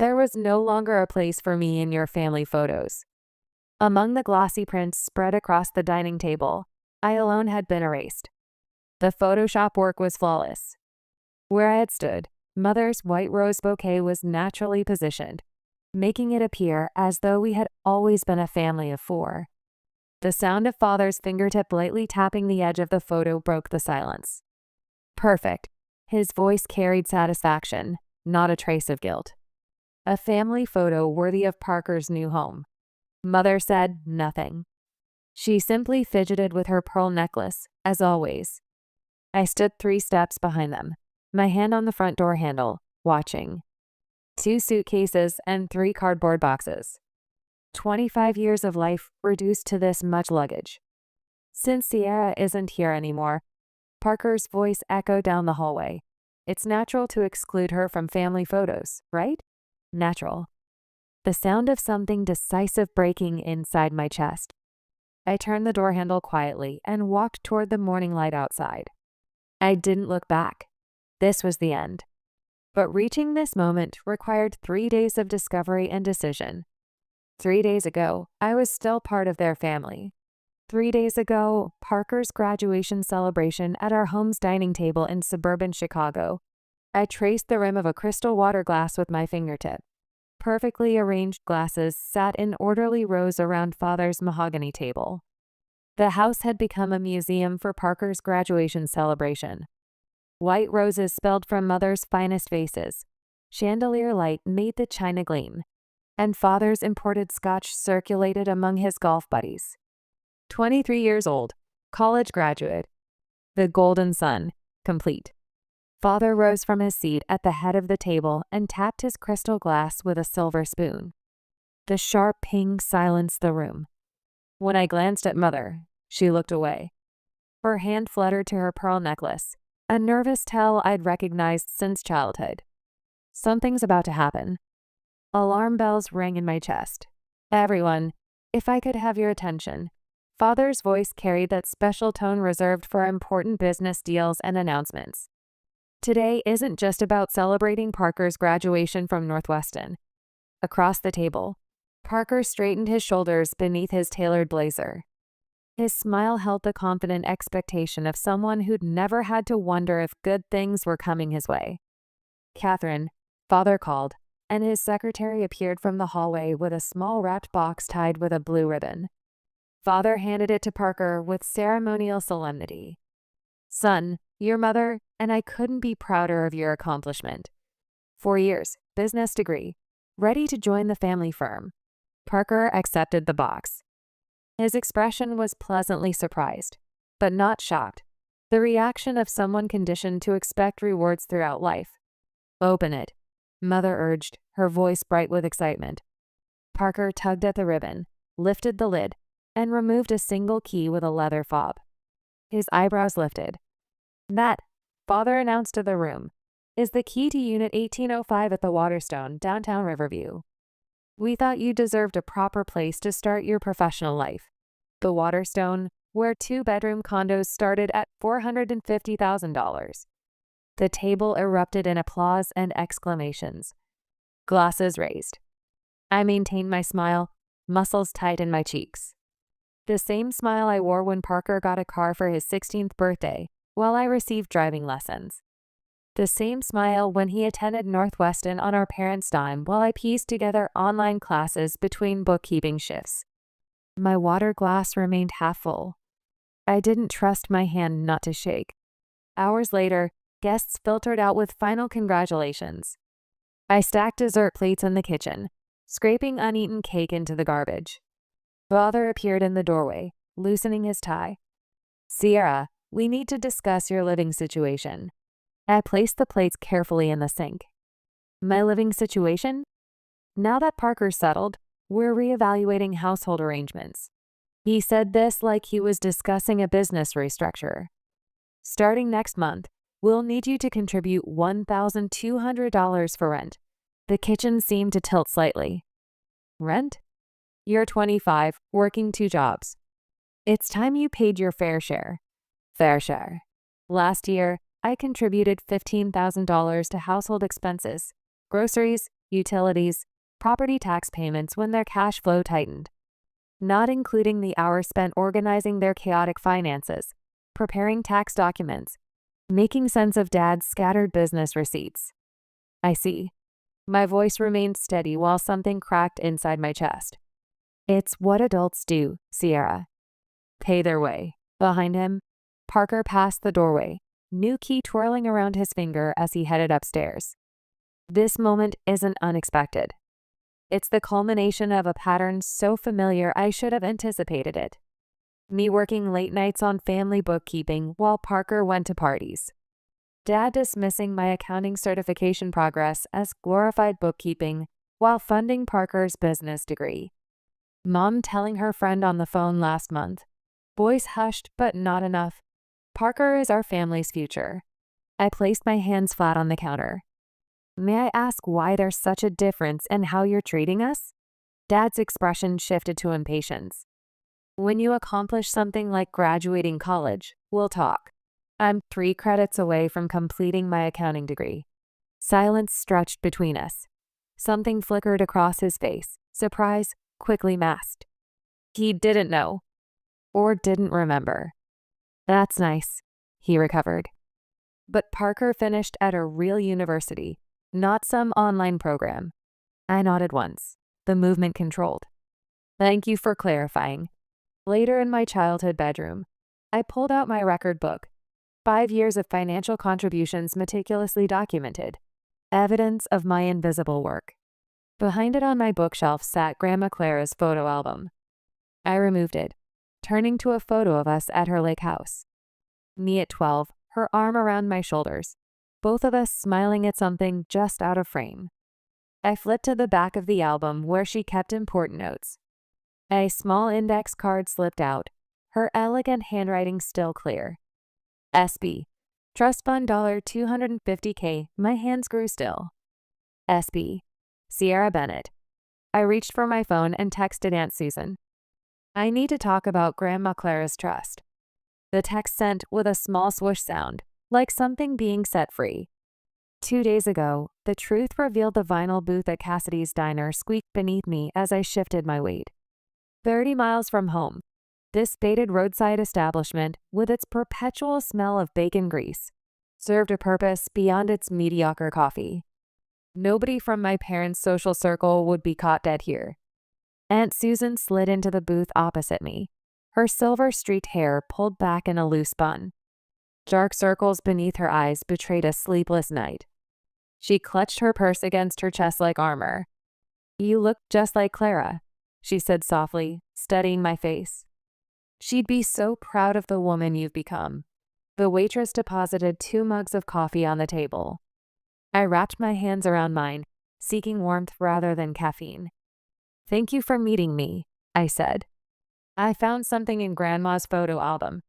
There was no longer a place for me in your family photos. Among the glossy prints spread across the dining table, I alone had been erased. The Photoshop work was flawless. Where I had stood, Mother's white rose bouquet was naturally positioned, making it appear as though we had always been a family of four. The sound of Father's fingertip lightly tapping the edge of the photo broke the silence. Perfect. His voice carried satisfaction, not a trace of guilt. A family photo worthy of Parker's new home. Mother said nothing. She simply fidgeted with her pearl necklace, as always. I stood 3 steps behind them, my hand on the front door handle, watching. 2 suitcases and 3 cardboard boxes. 25 years of life reduced to this much luggage. Since Sierra isn't here anymore, Parker's voice echoed down the hallway. It's natural to exclude her from family photos, right? Natural. The sound of something decisive breaking inside my chest. I turned the door handle quietly and walked toward the morning light outside. I didn't look back. This was the end. But reaching this moment required 3 days of discovery and decision. 3 days ago, I was still part of their family. 3 days ago, Parker's graduation celebration at our home's dining table in suburban Chicago. I traced the rim of a crystal water glass with my fingertip. Perfectly arranged glasses sat in orderly rows around Father's mahogany table. The house had become a museum for Parker's graduation celebration. White roses spilled from Mother's finest vases. Chandelier light made the china gleam, and Father's imported scotch circulated among his golf buddies. 23 years old, college graduate. The golden sun, complete. Father rose from his seat at the head of the table and tapped his crystal glass with a silver spoon. The sharp ping silenced the room. When I glanced at Mother, she looked away. Her hand fluttered to her pearl necklace, a nervous tell I'd recognized since childhood. Something's about to happen. Alarm bells rang in my chest. Everyone, if I could have your attention. Father's voice carried that special tone reserved for important business deals and announcements. Today isn't just about celebrating Parker's graduation from Northwestern. Across the table, Parker straightened his shoulders beneath his tailored blazer. His smile held the confident expectation of someone who'd never had to wonder if good things were coming his way. "Catherine," Father called, and his secretary appeared from the hallway with a small wrapped box tied with a blue ribbon. Father handed it to Parker with ceremonial solemnity. "Son, your mother and I couldn't be prouder of your accomplishment. 4 years, business degree, ready to join the family firm." Parker accepted the box. His expression was pleasantly surprised, but not shocked, the reaction of someone conditioned to expect rewards throughout life. "Open it," Mother urged, her voice bright with excitement. Parker tugged at the ribbon, lifted the lid, and removed a single key with a leather fob. His eyebrows lifted. "That," Father announced to the room, "is the key to Unit 1805 at the Waterstone, downtown Riverview. We thought you deserved a proper place to start your professional life. The Waterstone, where 2-bedroom condos started at $450,000. The table erupted in applause and exclamations. Glasses raised. I maintained my smile, muscles tight in my cheeks. The same smile I wore when Parker got a car for his 16th birthday, while I received driving lessons. The same smile when he attended Northwestern on our parents' dime while I pieced together online classes between bookkeeping shifts. My water glass remained half full. I didn't trust my hand not to shake. Hours later, guests filtered out with final congratulations. I stacked dessert plates in the kitchen, scraping uneaten cake into the garbage. Father appeared in the doorway, loosening his tie. "Sierra, we need to discuss your living situation." I placed the plates carefully in the sink. "My living situation?" "Now that Parker's settled, we're reevaluating household arrangements." He said this like he was discussing a business restructure. "Starting next month, we'll need you to contribute $1,200 for rent." The kitchen seemed to tilt slightly. "Rent? You're 25, working 2 jobs. It's time you paid your fair share." "Fair share." "Last year, I contributed $15,000 to household expenses, groceries, utilities, property tax payments when their cash flow tightened, not including the hours spent organizing their chaotic finances, preparing tax documents, making sense of Dad's scattered business receipts. I see. My voice remained steady while something cracked inside my chest. It's what adults do, Sierra. Pay their way. Behind him, Parker passed the doorway, new key twirling around his finger as he headed upstairs. This moment isn't unexpected. It's the culmination of a pattern so familiar I should have anticipated it. Me working late nights on family bookkeeping while Parker went to parties. Dad dismissing my accounting certification progress as glorified bookkeeping while funding Parker's business degree. Mom telling her friend on the phone last month, "Boys hushed, but not enough. Parker is our family's future." I placed my hands flat on the counter. May I ask why there's such a difference in how you're treating us? Dad's expression shifted to impatience. When you accomplish something like graduating college, we'll talk. I'm 3 credits away from completing my accounting degree. Silence stretched between us. Something flickered across his face, surprise quickly masked. He didn't know. Or didn't remember. That's nice, he recovered. But Parker finished at a real university, not some online program. I nodded once, the movement controlled. Thank you for clarifying. Later in my childhood bedroom, I pulled out my record book, 5 years of financial contributions meticulously documented, evidence of my invisible work. Behind it on my bookshelf sat Grandma Clara's photo album. I removed it, turning to a photo of us at her lake house. Me at 12, her arm around my shoulders, both of us smiling at something just out of frame. I flipped to the back of the album where she kept important notes. A small index card slipped out, her elegant handwriting still clear. SB. Trust fund $250K. My hands grew still. SB. Sierra Bennett. I reached for my phone and texted Aunt Susan. I need to talk about Grandma Clara's trust. The text sent with a small swoosh sound, like something being set free. 2 days ago, the truth revealed the vinyl booth at Cassidy's diner squeaked beneath me as I shifted my weight. 30 miles from home, this dated roadside establishment, with its perpetual smell of bacon grease, served a purpose beyond its mediocre coffee. Nobody from my parents' social circle would be caught dead here. Aunt Susan slid into the booth opposite me, her silver-streaked hair pulled back in a loose bun. Dark circles beneath her eyes betrayed a sleepless night. She clutched her purse against her chest like armor. "You look just like Clara," she said softly, studying my face. "She'd be so proud of the woman you've become." The waitress deposited 2 mugs of coffee on the table. I wrapped my hands around mine, seeking warmth rather than caffeine. "Thank you for meeting me," I said. "I found something in Grandma's photo album."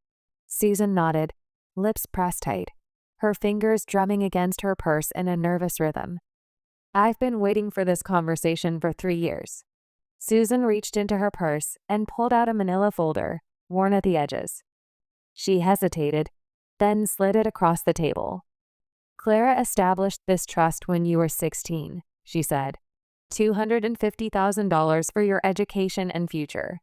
Susan nodded, lips pressed tight, her fingers drumming against her purse in a nervous rhythm. "I've been waiting for this conversation for 3 years." Susan reached into her purse and pulled out a manila folder, worn at the edges. She hesitated, then slid it across the table. "Clara established this trust when you were 16, she said. $250,000 for your education and future.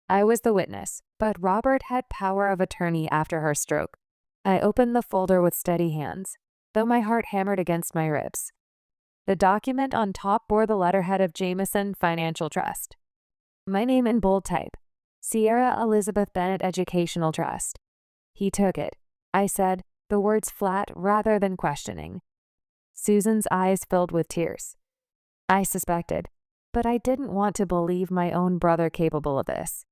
I was the witness, but Robert had power of attorney after her stroke. I opened the folder with steady hands, though my heart hammered against my ribs. The document on top bore the letterhead of Jameson Financial Trust. My name in bold type, Sierra Elizabeth Bennett Educational Trust. He took it. I said, the words flat rather than questioning. Susan's eyes filled with tears. I suspected, but I didn't want to believe my own brother capable of this.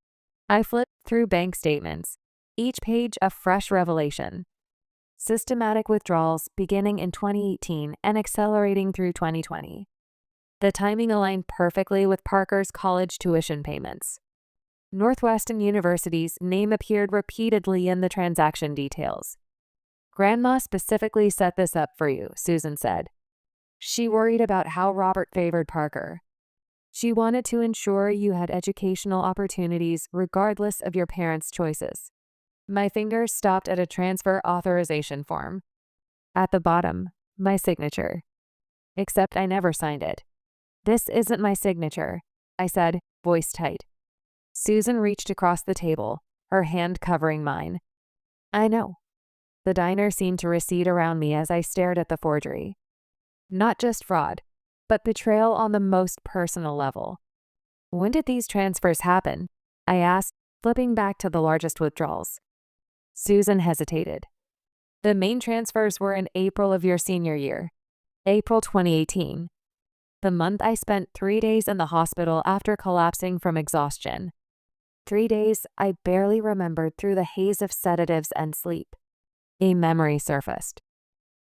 I flipped through bank statements, each page a fresh revelation. Systematic withdrawals beginning in 2018 and accelerating through 2020. The timing aligned perfectly with Parker's college tuition payments. Northwestern University's name appeared repeatedly in the transaction details. Grandma specifically set this up for you, Susan said. She worried about how Robert favored Parker. She wanted to ensure you had educational opportunities regardless of your parents' choices. My fingers stopped at a transfer authorization form. At the bottom, my signature. except I never signed it. This isn't my signature, I said, voice tight. Susan reached across the table, her hand covering mine. I know. The diner seemed to recede around me as I stared at the forgery. Not just fraud, but betrayal on the most personal level. When did these transfers happen? I asked, flipping back to the largest withdrawals. Susan hesitated. The main transfers were in April of your senior year, April 2018. The month I spent 3 days in the hospital after collapsing from exhaustion. 3 days I barely remembered through the haze of sedatives and sleep. A memory surfaced.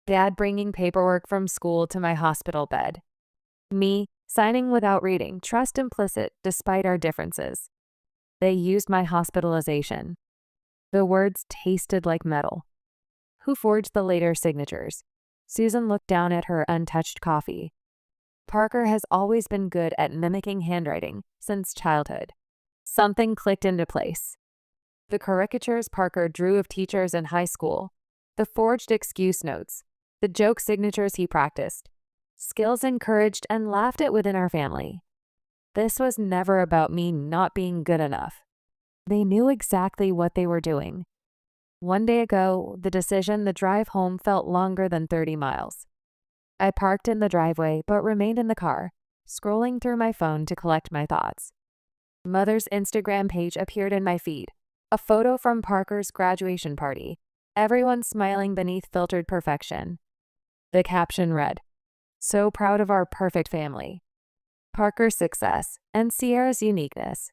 Dad bringing paperwork from school to my hospital bed. Me signing without reading, trust implicit despite our differences. They used my hospitalization. The words tasted like metal. Who forged the later signatures? Susan looked down at her untouched coffee. Parker has always been good at mimicking handwriting since childhood. Something clicked into place. The caricatures Parker drew of teachers in high school, the forged excuse notes, the joke signatures he practiced, skills encouraged and laughed at within our family. This was never about me not being good enough. They knew exactly what they were doing. One day ago, the drive home felt longer than 30 miles. I parked in the driveway but remained in the car, scrolling through my phone to collect my thoughts. Mother's Instagram page appeared in my feed, a photo from Parker's graduation party, everyone smiling beneath filtered perfection. The caption read, "So proud of our perfect family. Parker's success and Sierra's uniqueness.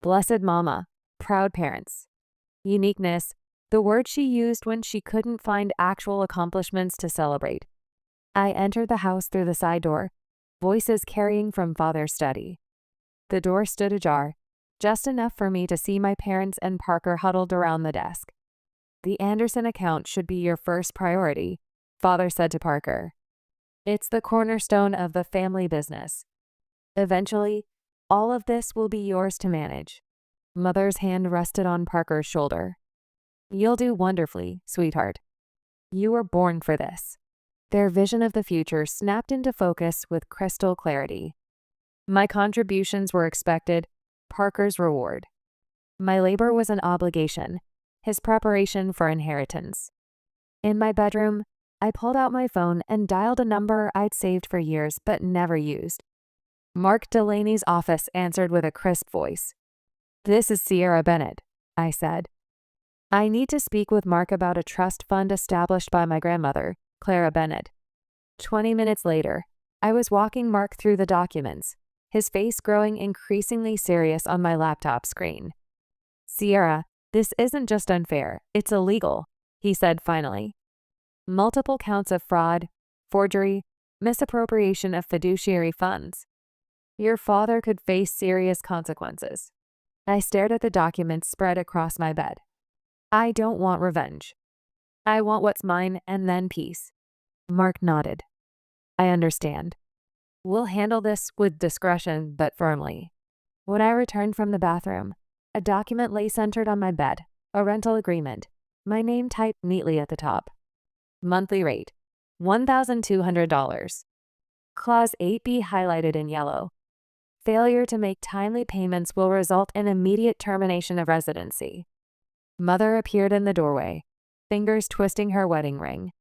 Blessed mama, proud parents." Uniqueness, the word she used when she couldn't find actual accomplishments to celebrate. I entered the house through the side door, voices carrying from Father's study. The door stood ajar, just enough for me to see my parents and Parker huddled around the desk. "The Anderson account should be your first priority," Father said to Parker. "It's the cornerstone of the family business. Eventually, all of this will be yours to manage." Mother's hand rested on Parker's shoulder. "You'll do wonderfully, sweetheart. You were born for this." Their vision of the future snapped into focus with crystal clarity. My contributions were expected, Parker's reward. My labor was an obligation, his preparation for inheritance. In my bedroom, I pulled out my phone and dialed a number I'd saved for years but never used. Mark Delaney's office answered with a crisp voice. "This is Sierra Bennett," I said. "I need to speak with Mark about a trust fund established by my grandmother, Clara Bennett." 20 minutes later, I was walking Mark through the documents, his face growing increasingly serious on my laptop screen. "Sierra, this isn't just unfair, it's illegal," he said finally. "Multiple counts of fraud, forgery, misappropriation of fiduciary funds. Your father could face serious consequences." I stared at the documents spread across my bed. "I don't want revenge. I want what's mine and then peace." Mark nodded. "I understand. We'll handle this with discretion but firmly." When I returned from the bathroom, a document lay centered on my bed, a rental agreement, my name typed neatly at the top. Monthly rate, $1,200. Clause 8B highlighted in yellow. Failure to make timely payments will result in immediate termination of residency. Mother appeared in the doorway, fingers twisting her wedding ring.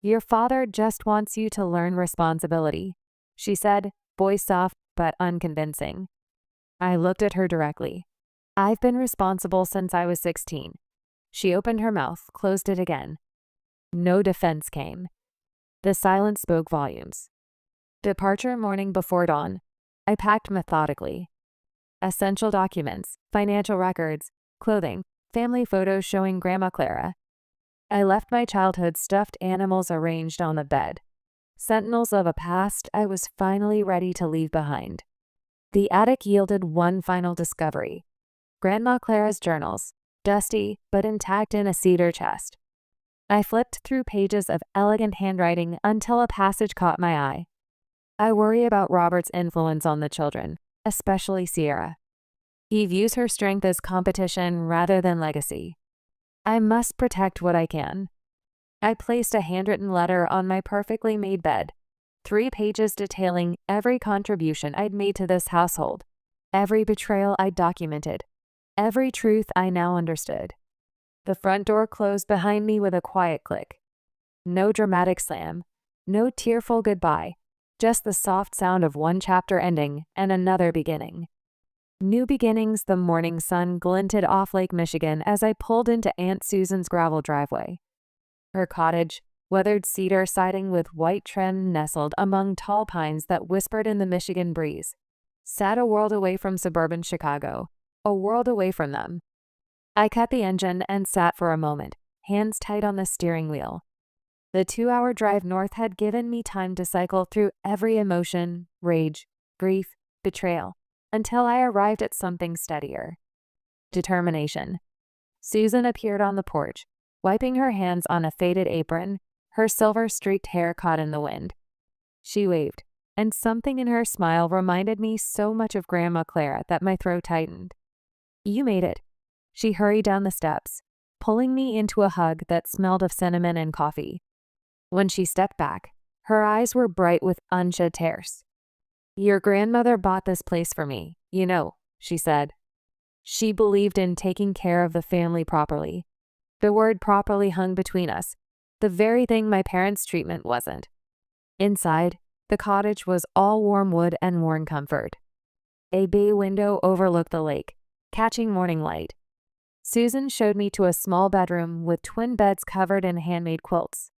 "Your father just wants you to learn responsibility," she said, voice soft but unconvincing. I looked at her directly. "I've been responsible since I was 16. She opened her mouth, closed it again. No defense came. The silence spoke volumes. Departure morning before dawn. I packed methodically. Essential documents, financial records, clothing, family photos showing Grandma Clara. I left my childhood stuffed animals arranged on the bed. Sentinels of a past I was finally ready to leave behind. The attic yielded one final discovery. Grandma Clara's journals, dusty but intact in a cedar chest. I flipped through pages of elegant handwriting until a passage caught my eye. "I worry about Robert's influence on the children, especially Sierra. He views her strength as competition rather than legacy. I must protect what I can." I placed a handwritten letter on my perfectly made bed, 3 pages detailing every contribution I'd made to this household, every betrayal I'd documented, every truth I now understood. The front door closed behind me with a quiet click. No dramatic slam, no tearful goodbye, just the soft sound of one chapter ending and another beginning. New beginnings. The morning sun glinted off Lake Michigan as I pulled into Aunt Susan's gravel driveway. Her cottage, weathered cedar siding with white trim nestled among tall pines that whispered in the Michigan breeze, sat a world away from suburban Chicago, a world away from them. I cut the engine and sat for a moment, hands tight on the steering wheel. The 2-hour drive north had given me time to cycle through every emotion, rage, grief, betrayal, until I arrived at something steadier. Determination. Susan appeared on the porch, wiping her hands on a faded apron, her silver-streaked hair caught in the wind. She waved, and something in her smile reminded me so much of Grandma Clara that my throat tightened. "You made it." She hurried down the steps, pulling me into a hug that smelled of cinnamon and coffee. When she stepped back, her eyes were bright with unshed tears. "Your grandmother bought this place for me, you know," she said. "She believed in taking care of the family properly." The word properly hung between us, the very thing my parents' treatment wasn't. Inside, the cottage was all warm wood and worn comfort. A bay window overlooked the lake, catching morning light. Susan showed me to a small bedroom with twin beds covered in handmade quilts.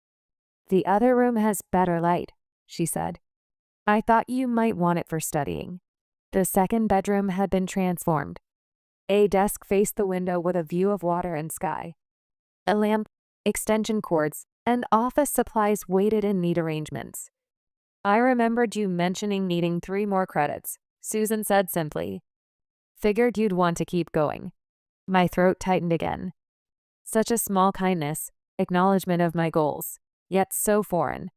"The other room has better light," she said. "I thought you might want it for studying." The second bedroom had been transformed. A desk faced the window with a view of water and sky. A lamp, extension cords, and office supplies waited in neat arrangements. "I remembered you mentioning needing 3 more credits," Susan said simply. "Figured you'd want to keep going." My throat tightened again. Such a small kindness, acknowledgement of my goals, yet so foreign.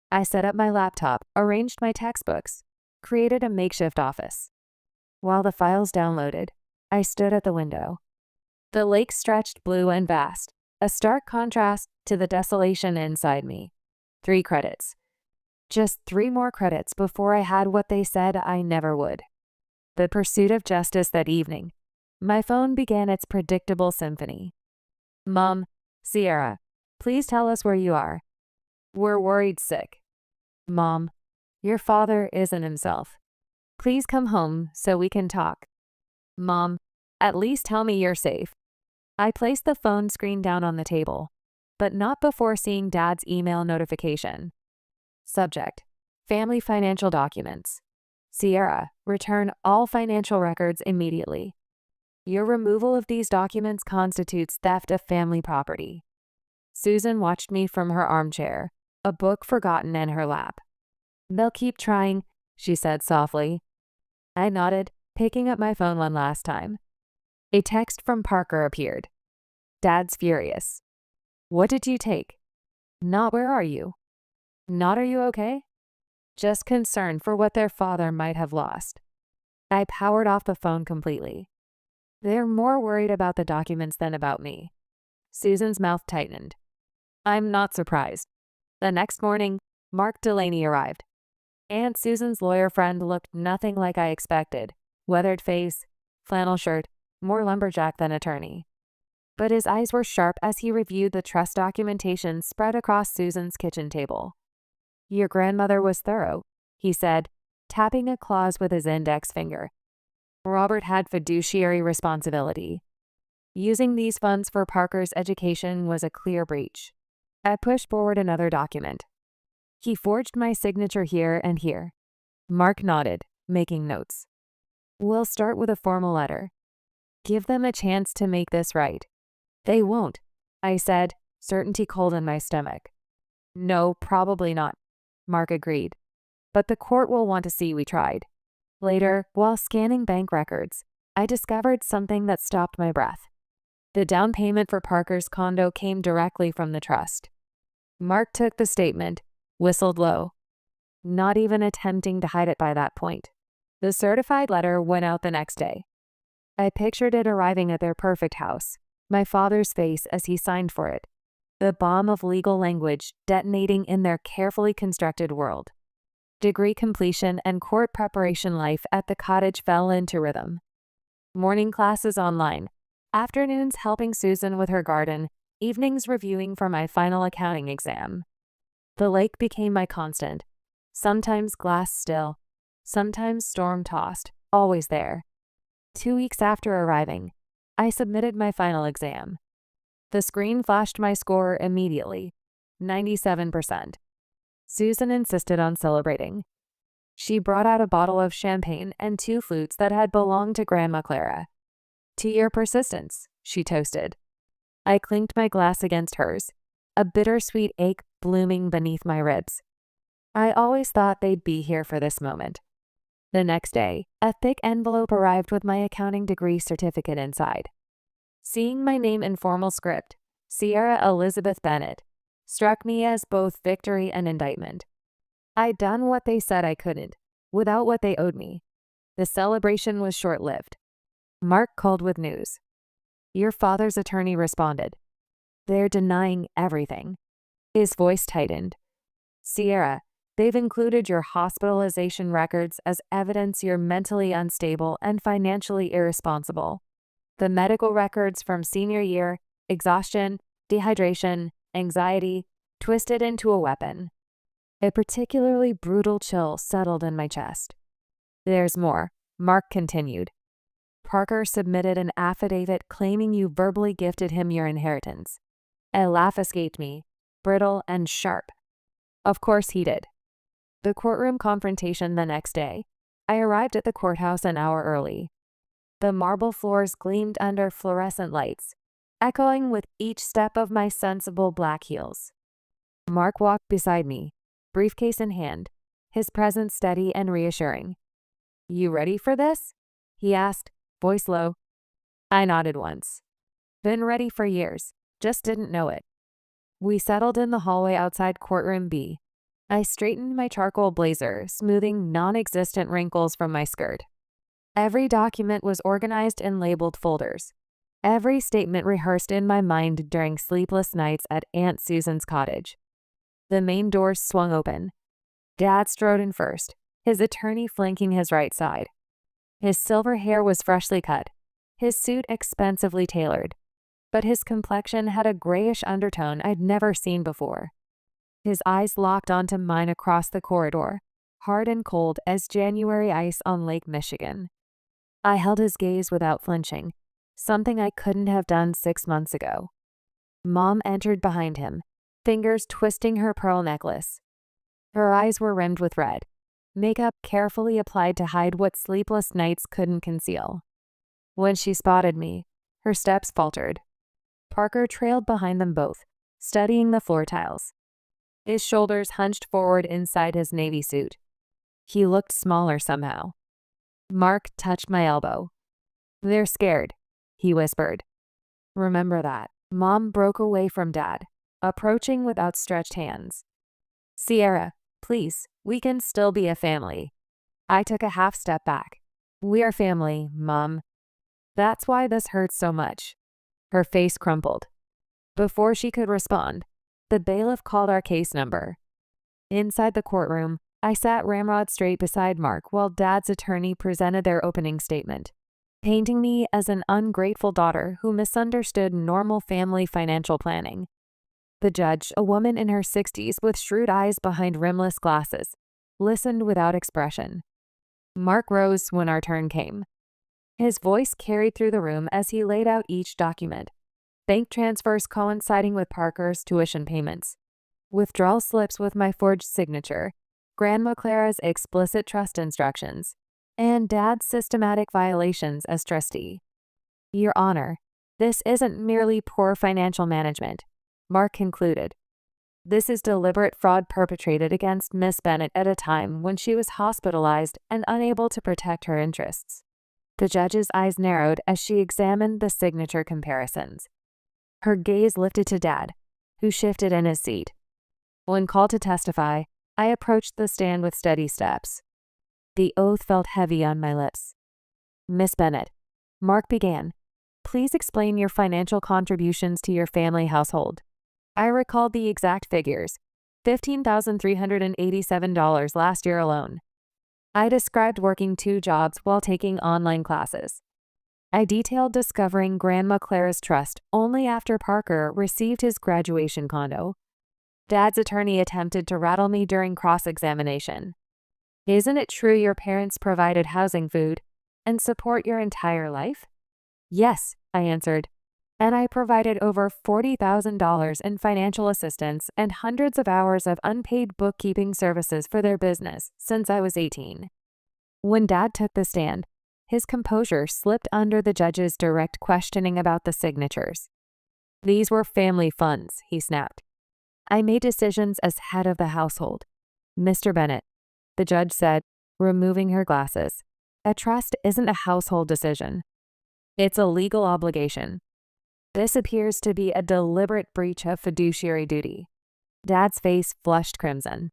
I set up my laptop, arranged my textbooks, created a makeshift office. While the files downloaded, I stood at the window. The lake stretched blue and vast, a stark contrast to the desolation inside me. 3 credits. Just 3 more credits before I had what they said I never would. The pursuit of justice that evening. My phone began its predictable symphony. "Mom, Sierra, please tell us where you are. We're worried sick." "Mom, your father isn't himself. Please come home so we can talk." "Mom, at least tell me you're safe." I placed the phone screen down on the table, but not before seeing Dad's email notification. Subject: Family financial documents. "Sierra, return all financial records immediately. Your removal of these documents constitutes theft of family property." Susan watched me from her armchair, a book forgotten in her lap. "They'll keep trying," she said softly. I nodded, picking up my phone one last time. A text from Parker appeared. "Dad's furious." "What did you take?" Not "where are you?" Not "are you okay?" Just concerned for what their father might have lost. I powered off the phone completely. They're more worried about the documents than about me. Susan's mouth tightened. I'm not surprised. The next morning, Mark Delaney arrived. Aunt Susan's lawyer friend looked nothing like I expected. Weathered face, flannel shirt, more lumberjack than attorney. But his eyes were sharp as he reviewed the trust documentation spread across Susan's kitchen table. "Your grandmother was thorough," he said, tapping a clause with his index finger. "Robert had fiduciary responsibility. Using these funds for Parker's education was a clear breach." I pushed forward another document. "He forged my signature here and here." Mark nodded, making notes. "We'll start with a formal letter. Give them a chance to make this right." "They won't," I said, certainty cold in my stomach. "No, probably not," Mark agreed. "But the court will want to see we tried." Later, while scanning bank records, I discovered something that stopped my breath. The down payment for Parker's condo came directly from the trust. Mark took the statement, whistled low, not even attempting to hide it by that point. The certified letter went out the next day. I pictured it arriving at their perfect house, my father's face as he signed for it, the bomb of legal language detonating in their carefully constructed world. Degree completion and court preparation life at the cottage fell into rhythm. Morning classes online, afternoons helping Susan with her garden, evenings reviewing for my final accounting exam. The lake became my constant, sometimes glass still, sometimes storm-tossed, always there. 2 weeks after arriving, I submitted my final exam. The screen flashed my score immediately, 97%. Susan insisted on celebrating. She brought out a bottle of champagne and 2 flutes that had belonged to Grandma Clara. "To your persistence," she toasted. I clinked my glass against hers, a bittersweet ache blooming beneath my ribs. I always thought they'd be here for this moment. The next day, a thick envelope arrived with my accounting degree certificate inside. Seeing my name in formal script, Sierra Elizabeth Bennett, struck me as both victory and indictment. I'd done what they said I couldn't, without what they owed me. The celebration was short-lived. Mark called with news. Your father's attorney responded. They're denying everything. His voice tightened. Sierra, they've included your hospitalization records as evidence you're mentally unstable and financially irresponsible. The medical records from senior year, exhaustion, dehydration, anxiety, twisted into a weapon. A particularly brutal chill settled in my chest. There's more, Mark continued. Parker submitted an affidavit claiming you verbally gifted him your inheritance. A laugh escaped me, brittle and sharp. Of course he did. The courtroom confrontation the next day. I arrived at the courthouse an hour early. The marble floors gleamed under fluorescent lights, echoing with each step of my sensible black heels. Mark walked beside me, briefcase in hand, his presence steady and reassuring. You ready for this? He asked, voice low. I nodded once. Been ready for years, just didn't know it. We settled in the hallway outside courtroom B. I straightened my charcoal blazer, smoothing non-existent wrinkles from my skirt. Every document was organized in labeled folders. Every statement rehearsed in my mind during sleepless nights at Aunt Susan's cottage. The main doors swung open. Dad strode in first, his attorney flanking his right side. His silver hair was freshly cut, his suit expensively tailored, but his complexion had a grayish undertone I'd never seen before. His eyes locked onto mine across the corridor, hard and cold as January ice on Lake Michigan. I held his gaze without flinching, something I couldn't have done 6 months ago. Mom entered behind him, fingers twisting her pearl necklace. Her eyes were rimmed with red, makeup carefully applied to hide what sleepless nights couldn't conceal. When she spotted me, her steps faltered. Parker trailed behind them both, studying the floor tiles. His shoulders hunched forward inside his navy suit. He looked smaller somehow. Mark touched my elbow. They're scared, he whispered. Remember that. Mom broke away from Dad, approaching with outstretched hands. Sierra, please, we can still be a family. I took a half step back. We are family, Mom. That's why this hurts so much. Her face crumpled. Before she could respond, the bailiff called our case number. Inside the courtroom, I sat ramrod straight beside Mark while Dad's attorney presented their opening statement, painting me as an ungrateful daughter who misunderstood normal family financial planning. The judge, a woman in her 60s with shrewd eyes behind rimless glasses, listened without expression. Mark rose when our turn came. His voice carried through the room as he laid out each document. Bank transfers coinciding with Parker's tuition payments. Withdrawal slips with my forged signature. Grandma Clara's explicit trust instructions. And Dad's systematic violations as trustee. Your Honor, this isn't merely poor financial management, Mark concluded. This is deliberate fraud perpetrated against Miss Bennett at a time when she was hospitalized and unable to protect her interests. The judge's eyes narrowed as she examined the signature comparisons. Her gaze lifted to Dad, who shifted in his seat. When called to testify, I approached the stand with steady steps. The oath felt heavy on my lips. Miss Bennett, Mark began, please explain your financial contributions to your family household. I recalled the exact figures, $15,387 last year alone. I described working 2 jobs while taking online classes. I detailed discovering Grandma Clara's trust only after Parker received his graduation condo. Dad's attorney attempted to rattle me during cross-examination. Isn't it true your parents provided housing, food, and support your entire life? Yes, I answered. And I provided over $40,000 in financial assistance and hundreds of hours of unpaid bookkeeping services for their business since I was 18. When Dad took the stand, his composure slipped under the judge's direct questioning about the signatures. These were family funds, he snapped. I made decisions as head of the household. Mr. Bennett, the judge said, removing her glasses, a trust isn't a household decision. It's a legal obligation. This appears to be a deliberate breach of fiduciary duty. Dad's face flushed crimson.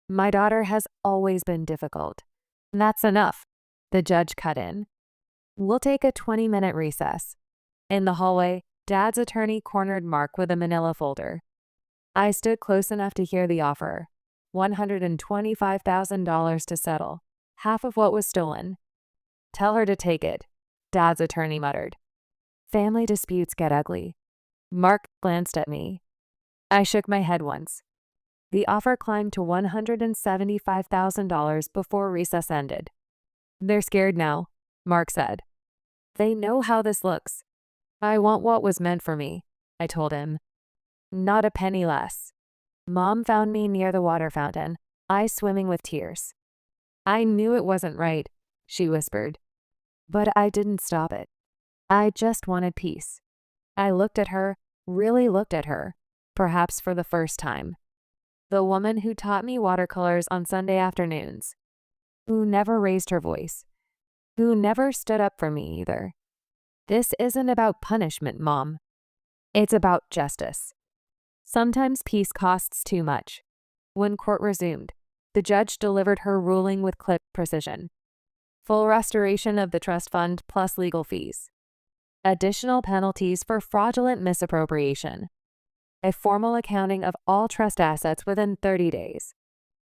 My daughter has always been difficult. That's enough, the judge cut in. We'll take a 20-minute recess. In the hallway, Dad's attorney cornered Mark with a manila folder. I stood close enough to hear the offer. $125,000 to settle, half of what was stolen. Tell her to take it, Dad's attorney muttered. Family disputes get ugly. Mark glanced at me. I shook my head once. The offer climbed to $175,000 before recess ended. They're scared now, Mark said. They know how this looks. I want what was meant for me, I told him. Not a penny less. Mom found me near the water fountain, eyes swimming with tears. I knew it wasn't right, she whispered. But I didn't stop it. I just wanted peace. I looked at her, really looked at her, perhaps for the first time. The woman who taught me watercolors on Sunday afternoons, who never raised her voice, who never stood up for me either. This isn't about punishment, Mom. It's about justice. Sometimes peace costs too much. When court resumed, the judge delivered her ruling with clip precision. Full restoration of the trust fund plus legal fees. Additional penalties for fraudulent misappropriation. A formal accounting of all trust assets within 30 days.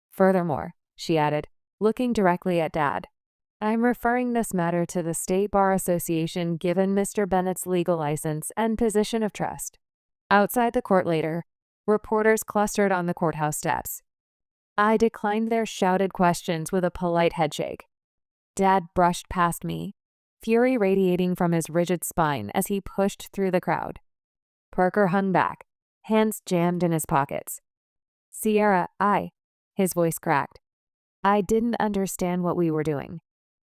Furthermore, she added, looking directly at Dad, I'm referring this matter to the State Bar Association given Mr. Bennett's legal license and position of trust. Outside the court later, reporters clustered on the courthouse steps. I declined their shouted questions with a polite headshake. Dad brushed past me, fury radiating from his rigid spine as he pushed through the crowd. Parker hung back, hands jammed in his pockets. Sierra, his voice cracked. I didn't understand what we were doing.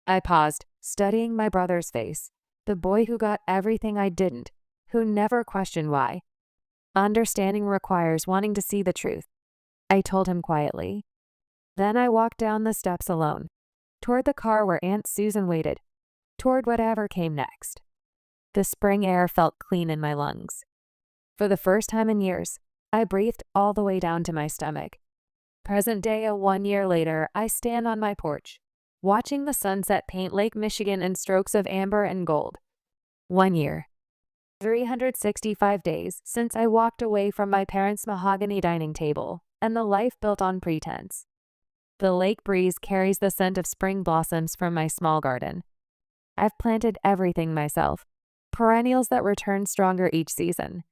I paused, studying my brother's face, the boy who got everything I didn't, who never questioned why. Understanding requires wanting to see the truth, I told him quietly. Then I walked down the steps alone, toward the car where Aunt Susan waited, toward whatever came next. The spring air felt clean in my lungs. For the first time in years, I breathed all the way down to my stomach. Present day, 1 year later, I stand on my porch, watching the sunset paint Lake Michigan in strokes of amber and gold. 1 year. 365 days since I walked away from my parents' mahogany dining table and the life built on pretense. The lake breeze carries the scent of spring blossoms from my small garden. I've planted everything myself, perennials that return stronger each season.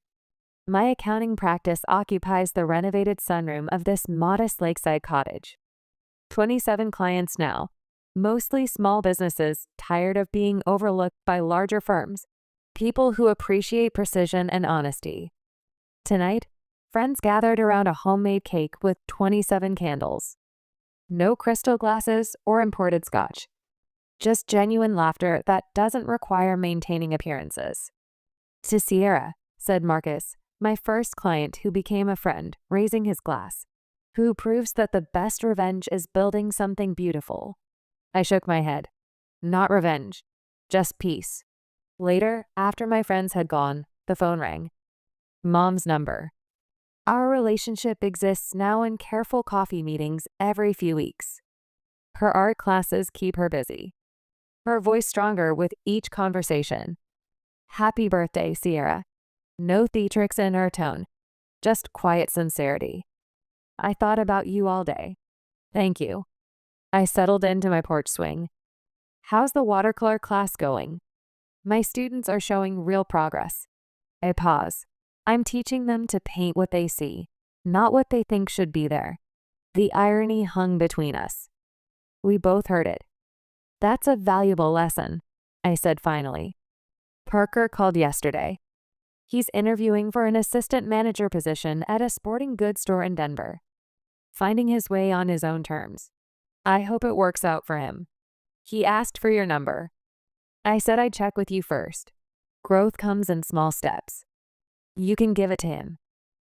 My accounting practice occupies the renovated sunroom of this modest lakeside cottage. 27 clients now, mostly small businesses tired of being overlooked by larger firms. People who appreciate precision and honesty. Tonight, friends gathered around a homemade cake with 27 candles. No crystal glasses or imported scotch. Just genuine laughter that doesn't require maintaining appearances. To Sierra, said Marcus, my first client who became a friend, raising his glass, who proves that the best revenge is building something beautiful. I shook my head. Not revenge, just peace. Later, after my friends had gone, the phone rang. Mom's number. Our relationship exists now in careful coffee meetings every few weeks. Her art classes keep her busy. Her voice stronger with each conversation. Happy birthday, Sierra. No theatrics in her tone, just quiet sincerity. I thought about you all day. Thank you. I settled into my porch swing. How's the watercolor class going? My students are showing real progress. I pause. I'm teaching them to paint what they see, not what they think should be there. The irony hung between us. We both heard it. That's a valuable lesson, I said finally. Parker called yesterday. He's interviewing for an assistant manager position at a sporting goods store in Denver. Finding his way on his own terms. I hope it works out for him. He asked for your number. I said I'd check with you first. Growth comes in small steps. You can give it to him.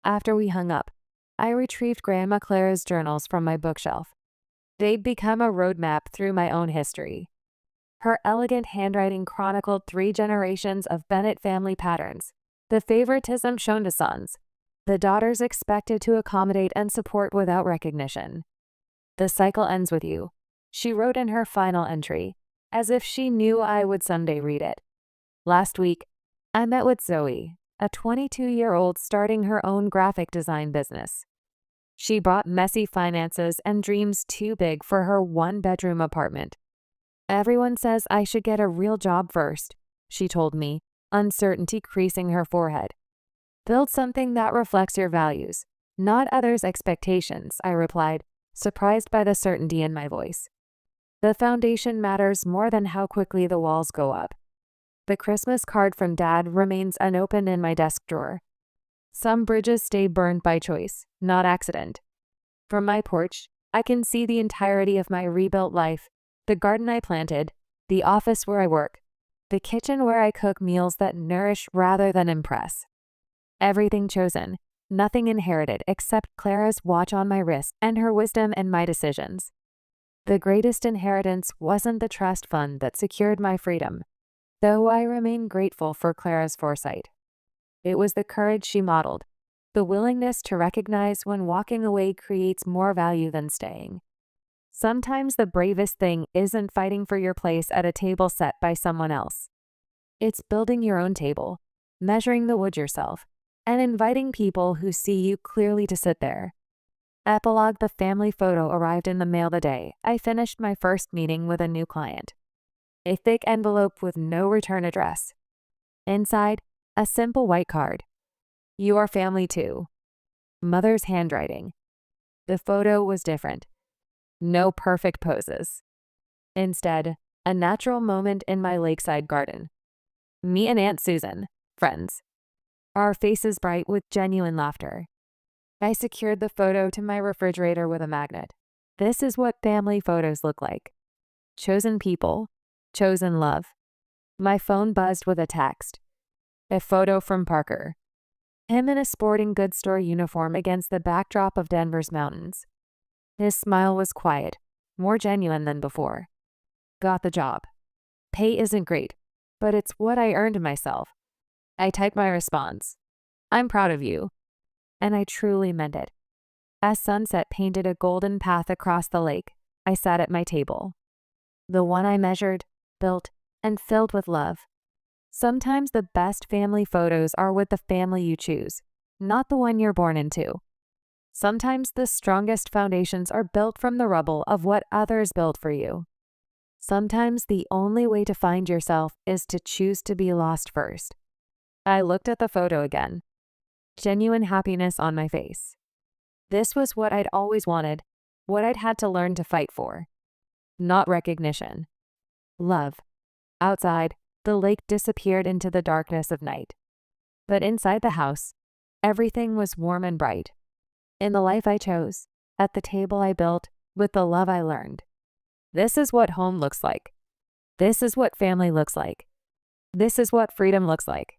After we hung up, I retrieved Grandma Clara's journals from my bookshelf. They'd become a roadmap through my own history. Her elegant handwriting chronicled 3 generations of Bennett family patterns, the favoritism shown to sons, the daughters expected to accommodate and support without recognition. The cycle ends with you, she wrote in her final entry, as if she knew I would someday read it. Last week, I met with Zoe, a 22-year-old starting her own graphic design business. She brought messy finances and dreams too big for her 1-bedroom apartment. Everyone says I should get a real job first, she told me, uncertainty creasing her forehead. Build something that reflects your values, not others' expectations, I replied, surprised by the certainty in my voice. The foundation matters more than how quickly the walls go up. The Christmas card from Dad remains unopened in my desk drawer. Some bridges stay burned by choice, not accident. From my porch, I can see the entirety of my rebuilt life, the garden I planted, the office where I work, the kitchen where I cook meals that nourish rather than impress. Everything chosen, nothing inherited except Clara's watch on my wrist and her wisdom in my decisions. The greatest inheritance wasn't the trust fund that secured my freedom, though I remain grateful for Clara's foresight. It was the courage she modeled, the willingness to recognize when walking away creates more value than staying. Sometimes the bravest thing isn't fighting for your place at a table set by someone else. It's building your own table, measuring the wood yourself, and inviting people who see you clearly to sit there. Epilogue: the family photo arrived in the mail the day I finished my first meeting with a new client. A thick envelope with no return address. Inside, a simple white card. You are family too. Mother's handwriting. The photo was different. No perfect poses. Instead, a natural moment in my lakeside garden. Me and Aunt Susan, friends. Our faces bright with genuine laughter. I secured the photo to my refrigerator with a magnet. This is what family photos look like. Chosen people, chosen love. My phone buzzed with a text. A photo from Parker. Him in a sporting goods store uniform against the backdrop of Denver's mountains. His smile was quiet, more genuine than before. Got the job. Pay isn't great, but it's what I earned myself. I typed my response. I'm proud of you. And I truly meant it. As sunset painted a golden path across the lake, I sat at my table. The one I measured, built, and filled with love. Sometimes the best family photos are with the family you choose, not the one you're born into. Sometimes the strongest foundations are built from the rubble of what others built for you. Sometimes the only way to find yourself is to choose to be lost first. I looked at the photo again. Genuine happiness on my face. This was what I'd always wanted, what I'd had to learn to fight for. Not recognition. Love. Outside, the lake disappeared into the darkness of night. But inside the house, everything was warm and bright. In the life I chose, at the table I built, with the love I learned. This is what home looks like. This is what family looks like. This is what freedom looks like.